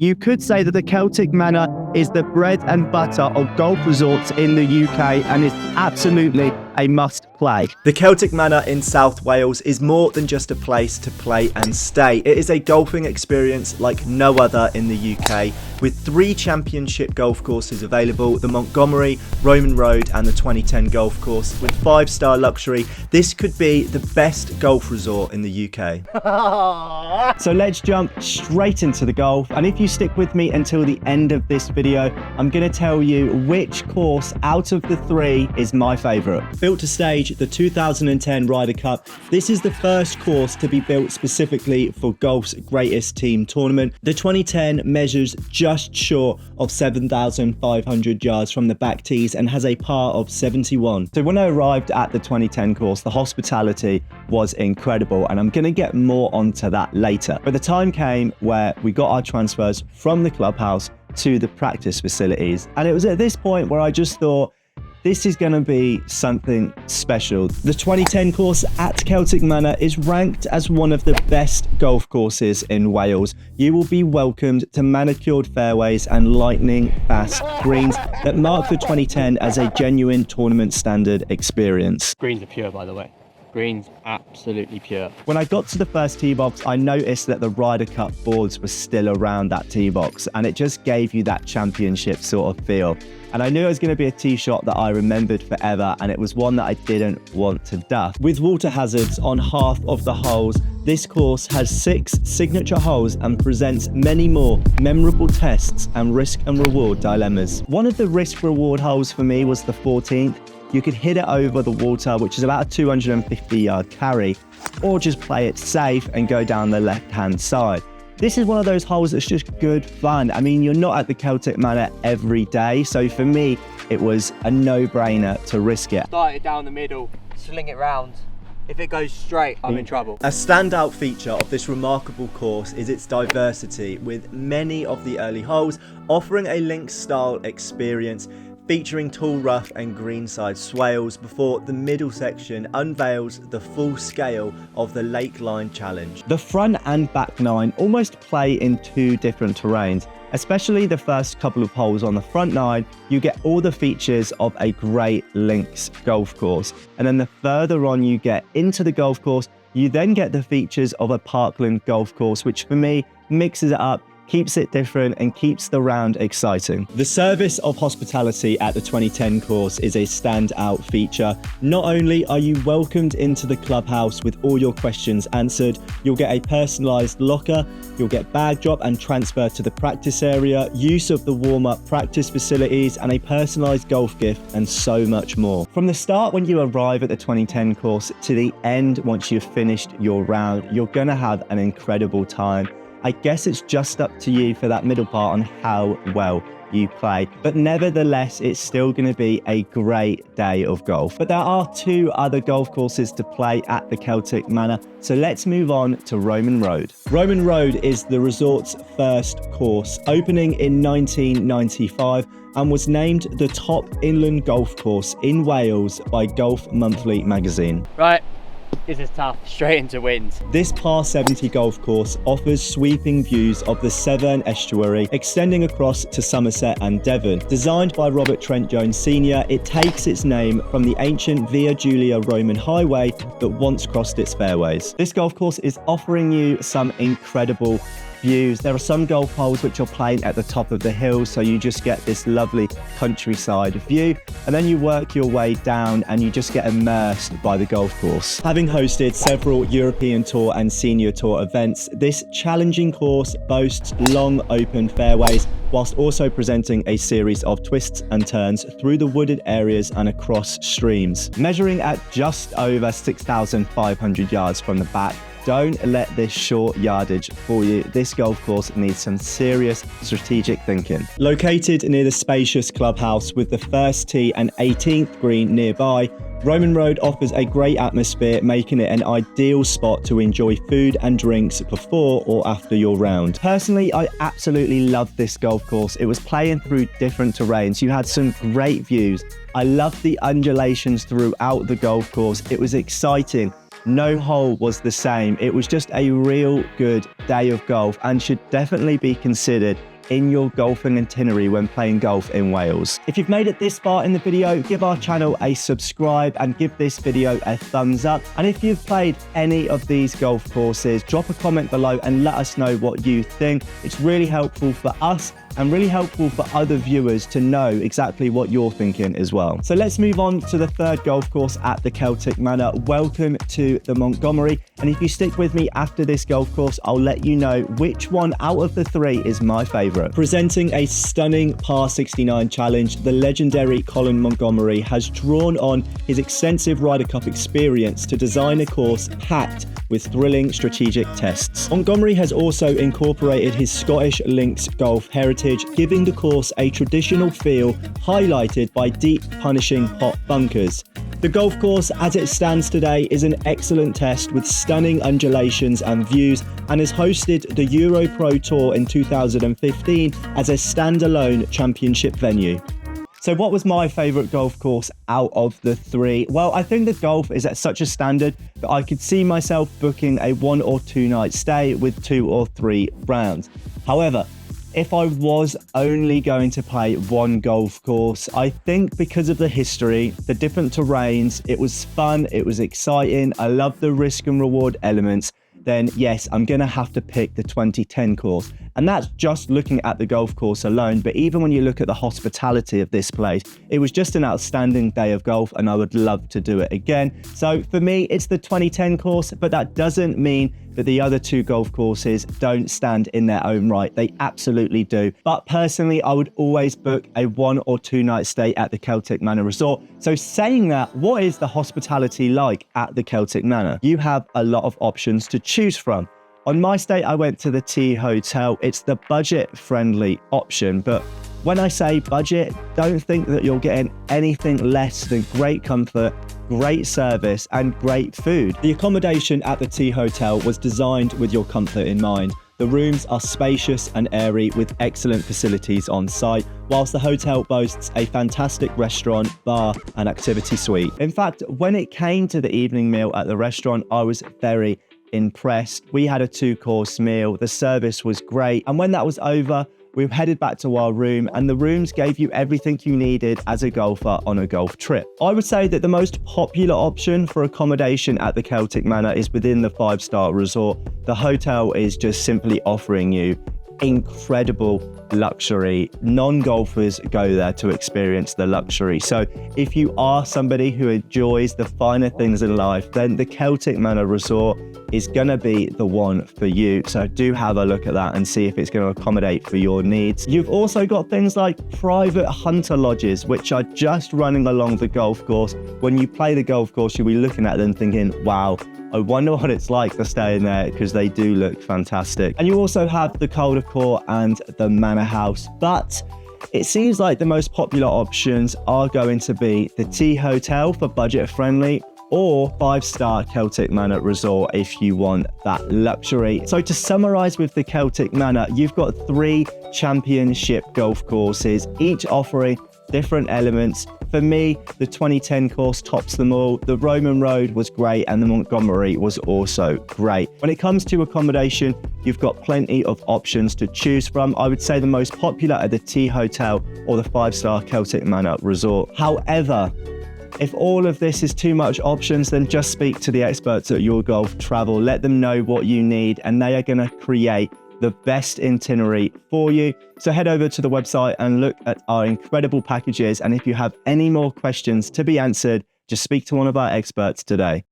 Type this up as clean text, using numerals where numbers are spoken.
You could say that the Celtic Manor is the bread and butter of golf resorts in the UK and is absolutely a must play. The Celtic Manor in South Wales is more than just a place to play and stay. It is a golfing experience like no other in the UK, with 3 championship golf courses available: the Montgomerie, Roman Road and the 2010 golf course. With 5-star luxury, this could be the best golf resort in the UK. So let's jump straight into the golf, and if you stick with me until the end of this video, I'm going to tell you which course out of the 3 is my favourite. Built to stage the 2010 Ryder Cup, this is the first course to be built specifically for golf's greatest team tournament. The 2010 measures just short of 7,500 yards from the back tees and has a par of 71. So when I arrived at the 2010 course, the hospitality was incredible, and I'm going to get more onto that later. But the time came where we got our transfers from the clubhouse to the practice facilities, and it was at this point where I just thought, this is going to be something special. The 2010 course at Celtic Manor is ranked as one of the best golf courses in Wales. You will be welcomed to manicured fairways and lightning fast greens that mark the 2010 as a genuine tournament standard experience. Greens are pure, by the way. Greens absolutely pure. When I got to the first tee box, I noticed that the Ryder Cup boards were still around that tee box, and it just gave you that championship sort of feel. And I knew it was going to be a tee shot that I remembered forever, and it was one that I didn't want to duff. With water hazards on half of the holes, this course has 6 signature holes and presents many more memorable tests and risk and reward dilemmas. One of the risk reward holes for me was the 14th. You could hit it over the water, which is about a 250-yard carry, or just play it safe and go down the left-hand side. This is one of those holes that's just good fun. I mean, you're not at the Celtic Manor every day, so for me, it was a no-brainer to risk it. Start it down the middle, sling it round. If it goes straight, I'm in trouble. A standout feature of this remarkable course is its diversity, with many of the early holes offering a links-style experience, featuring tall rough and greenside swales, before the middle section unveils the full scale of the Lake Line Challenge. The front and back 9 almost play in 2 different terrains. Especially the first couple of holes on the front 9, you get all the features of a great links golf course. And then the further on you get into the golf course, you then get the features of a parkland golf course, which for me mixes it up, keeps it different and keeps the round exciting. The service of hospitality at the 2010 course is a standout feature. Not only are you welcomed into the clubhouse with all your questions answered, you'll get a personalised locker, you'll get bag drop and transfer to the practice area, use of the warm-up practice facilities and a personalised golf gift, and so much more. From the start when you arrive at the 2010 course to the end once you've finished your round, you're going to have an incredible time. I guess it's just up to you for that middle part on how well you play. But nevertheless, it's still going to be a great day of golf. But there are 2 other golf courses to play at the Celtic Manor, so let's move on to Roman Road. Roman Road is the resort's first course, opening in 1995, and was named the top inland golf course in Wales by Golf Monthly magazine. Right. This is tough, straight into wind. This par 70 golf course offers sweeping views of the Severn estuary, extending across to Somerset and Devon. Designed by Robert Trent Jones Sr., it takes its name from the ancient Via Julia Roman highway that once crossed its fairways. This golf course is offering you some incredible views. There are some golf holes which are playing at the top of the hill, so you just get this lovely countryside view, and then you work your way down and you just get immersed by the golf course. Having hosted several European Tour and Senior Tour events, this challenging course boasts long open fairways, whilst also presenting a series of twists and turns through the wooded areas and across streams. Measuring at just over 6,500 yards from the back, don't let this short yardage fool you. This golf course needs some serious strategic thinking. Located near the spacious clubhouse with the first tee and 18th green nearby, Roman Road offers a great atmosphere, making it an ideal spot to enjoy food and drinks before or after your round. Personally, I absolutely loved this golf course. It was playing through different terrains. You had some great views. I loved the undulations throughout the golf course. It was exciting. No hole was the same. It was just a real good day of golf and should definitely be considered in your golfing itinerary when playing golf in Wales. If you've made it this far in the video, give our channel a subscribe and give this video a thumbs up. And if you've played any of these golf courses, drop a comment below and let us know what you think. It's really helpful for us and really helpful for other viewers to know exactly what you're thinking as well. So let's move on to the third golf course at the Celtic Manor. Welcome to the Montgomerie. And if you stick with me after this golf course, I'll let you know which one out of the three is my favourite. Presenting a stunning par 69 challenge, the legendary Colin Montgomerie has drawn on his extensive Ryder Cup experience to design a course packed with thrilling strategic tests. Montgomerie has also incorporated his Scottish links golf heritage, giving the course a traditional feel highlighted by deep, punishing pot bunkers. The golf course as it stands today is an excellent test with stunning undulations and views, and has hosted the Euro Pro Tour in 2015 as a standalone championship venue. So what was my favourite golf course out of the three? Well, I think the golf is at such a standard that I could see myself booking a 1 or 2 night stay with 2 or 3 rounds. However, if I was only going to play one golf course, I think because of the history, the different terrains, it was fun, it was exciting, I love the risk and reward elements, then yes, I'm going to have to pick the 2010 course. And that's just looking at the golf course alone. But even when you look at the hospitality of this place, it was just an outstanding day of golf and I would love to do it again. So for me, it's the 2010 course, but that doesn't mean that the other 2 golf courses don't stand in their own right. They absolutely do. But personally, I would always book a 1 or 2 night stay at the Celtic Manor Resort. So saying that, what is the hospitality like at the Celtic Manor? You have a lot of options to choose from. On my stay, I went to the T Hotel. It's the budget-friendly option, but when I say budget, don't think that you're getting anything less than great comfort, great service, and great food. The accommodation at the T Hotel was designed with your comfort in mind. The rooms are spacious and airy with excellent facilities on site, whilst the hotel boasts a fantastic restaurant, bar, and activity suite. In fact, when it came to the evening meal at the restaurant, I was very impressed. We had a 2-course meal, the service was great, and when that was over, we headed back to our room, and the rooms gave you everything you needed as a golfer on a golf trip. I would say that the most popular option for accommodation at the Celtic Manor is within the 5-star resort. The hotel is just simply offering you incredible luxury. Non-golfers go there to experience the luxury. So if you are somebody who enjoys the finer things in life, then the Celtic Manor Resort is going to be the one for you. So do have a look at that and see if it's going to accommodate for your needs. You've also got things like private hunter lodges, which are just running along the golf course. When you play the golf course, you'll be looking at them thinking, wow, I wonder what it's like to stay in there, because they do look fantastic. And you also have the Calder Court and the Manor House, but it seems like the most popular options are going to be the T Hotel for budget friendly, or 5-star Celtic Manor Resort if you want that luxury. So to summarize with the Celtic Manor, you've got 3 championship golf courses, each offering different elements. For me, the 2010 course tops them all. The Roman Road was great and the Montgomerie was also great. When it comes to accommodation, you've got plenty of options to choose from. I would say the most popular are the T Hotel or the 5-star Celtic Manor Resort. However, if all of this is too much options, then just speak to the experts at Your Golf Travel. Let them know what you need and they are going to create the best itinerary for you. So head over to the website and look at our incredible packages. And if you have any more questions to be answered, just speak to one of our experts today.